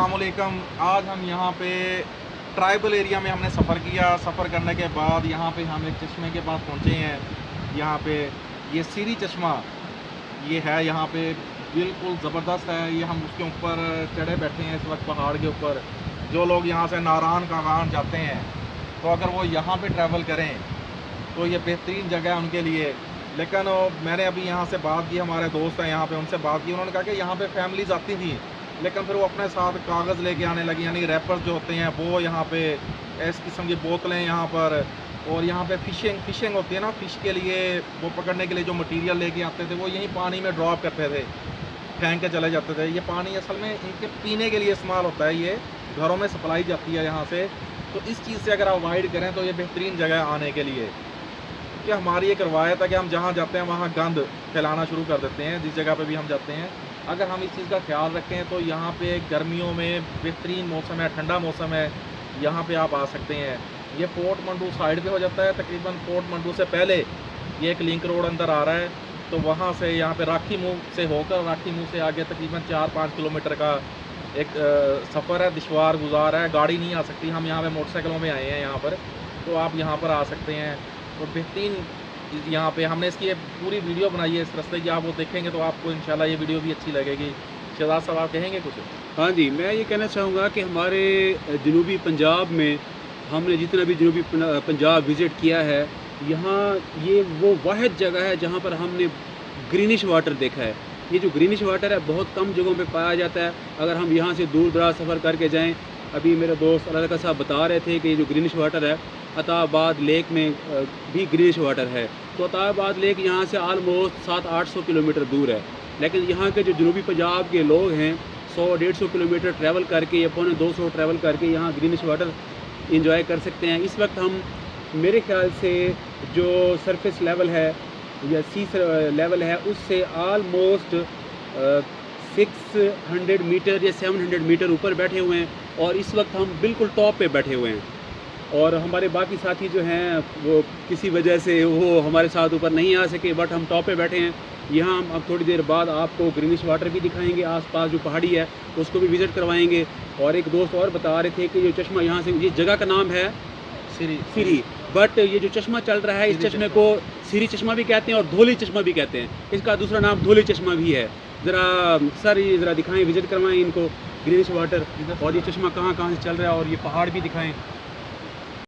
अस्सलामुअलैकुम। आज हम यहाँ पे ट्राइबल एरिया में हमने सफ़र किया। सफ़र करने के बाद यहाँ पे हम एक चश्मे के पास पहुँचे हैं। यहाँ पे ये सीरी चश्मा ये है, यहाँ पे बिल्कुल ज़बरदस्त है। ये हम उसके ऊपर चढ़े बैठे हैं इस वक्त पहाड़ के ऊपर। जो लोग यहाँ से नारान कागान जाते हैं तो अगर वो यहाँ पे ट्रैवल करें तो ये बेहतरीन जगह है उनके लिए। लेकिन मैंने अभी यहाँ से बात की, हमारे दोस्त हैं यहाँ पे, उनसे बात की। उन्होंने कहा कि यहाँ पे फैमिलीज आती थी लेकिन फिर वो अपने साथ कागज़ लेके आने लगी, यानी रैपर्स जो होते हैं वो यहाँ पे, इस किस्म की बोतलें यहाँ पर। और यहाँ पे फ़िशिंग होती है ना, फ़िश के लिए वो पकड़ने के लिए जो मटीरियल लेके आते थे वो यहीं पानी में ड्रॉप करते थे, फेंक के चले जाते थे। ये पानी असल में इनके पीने के लिए इस्तेमाल होता है, ये घरों में सप्लाई जाती है यहाँ से। तो इस चीज़ से अगर अवॉइड करें तो ये बेहतरीन जगह है आने के लिए। कि हमारी एक रवायत है कि हम जहाँ जाते हैं वहाँ गंद फैलाना शुरू कर देते हैं, जिस जगह पे भी हम जाते हैं। अगर हम इस चीज़ का ख्याल रखें तो यहाँ पे गर्मियों में बेहतरीन मौसम है, ठंडा मौसम है, यहाँ पे आप आ सकते हैं। ये फोर्ट मंडू साइड पे हो जाता है, तकरीबन फोर्ट मंडू से पहले ये एक लिंक रोड अंदर आ रहा है। तो वहाँ से यहाँ पे राखी मुँह से होकर राखी मुँह से आगे तकरीबन 4-5 किलोमीटर का एक सफ़र है, दुश्वार गुजार है, गाड़ी नहीं आ सकती। हम यहाँ पे मोटरसाइकिलों में आए हैं यहाँ पर, तो आप यहाँ पर आ सकते हैं। तो बेहतरीन यहाँ पे हमने इसकी एक पूरी वीडियो बनाई है इस रास्ते की, आप वो देखेंगे तो आपको इंशाल्लाह ये वीडियो भी अच्छी लगेगी। शहजाद साहब आप कहेंगे कुछ? हाँ जी, मैं ये कहना चाहूँगा कि हमारे जनूबी पंजाब में हमने जितना भी जनूबी पंजाब विज़िट किया है, यहाँ ये वो वाहिद जगह है जहाँ पर हमने ग्रीनिश वाटर देखा है। ये जो ग्रीनिश वाटर है बहुत कम जगहों पे पाया जाता है। अगर हम यहाँ से दूर दराज सफ़र करके जाएँ, अभी मेरे दोस्त अल्लाह साहब बता रहे थे कि ये जो ग्रीनिश वाटर है अताबाद लेक में भी ग्रीनिश वाटर है। तो अताबाद लेक यहाँ से आलमोस्ट 700-800 किलोमीटर दूर है, लेकिन यहाँ के जो जनूबी पंजाब के लोग हैं 100-150 किलोमीटर ट्रैवल करके या 250 ट्रैवल करके यहाँ ग्रीनिश वाटर इंजॉय कर सकते हैं। इस वक्त हम, मेरे ख्याल से जो सरफेस लेवल है या सी लेवल है उससे आलमोस्ट 600 मीटर या 700 मीटर ऊपर बैठे हुए हैं, और इस वक्त हम बिल्कुल टॉप पे बैठे हुए हैं। और हमारे बाकी साथी जो हैं वो किसी वजह से वो हमारे साथ ऊपर नहीं आ सके, बट हम टॉप पे बैठे हैं। यहाँ हम अब थोड़ी देर बाद आपको ग्रीनिश वाटर भी दिखाएंगे, आसपास जो पहाड़ी है उसको भी विज़िट करवाएंगे। और एक दोस्त और बता रहे थे कि जो चश्मा यहाँ से, ये जगह का नाम है सीरी, बट ये जो चश्मा चल रहा है इस चश्मे को सीरी चश्मा भी कहते हैं और धोली चश्मा भी कहते हैं। इसका दूसरा नाम धोली चश्मा भी है। ज़रा सर ये ज़रा दिखाएँ, विज़िट करवाएँ इनको ग्रीनिश वाटर, और ये चश्मा कहाँ कहाँ से चल रहा है, और ये पहाड़ भी दिखाएँ।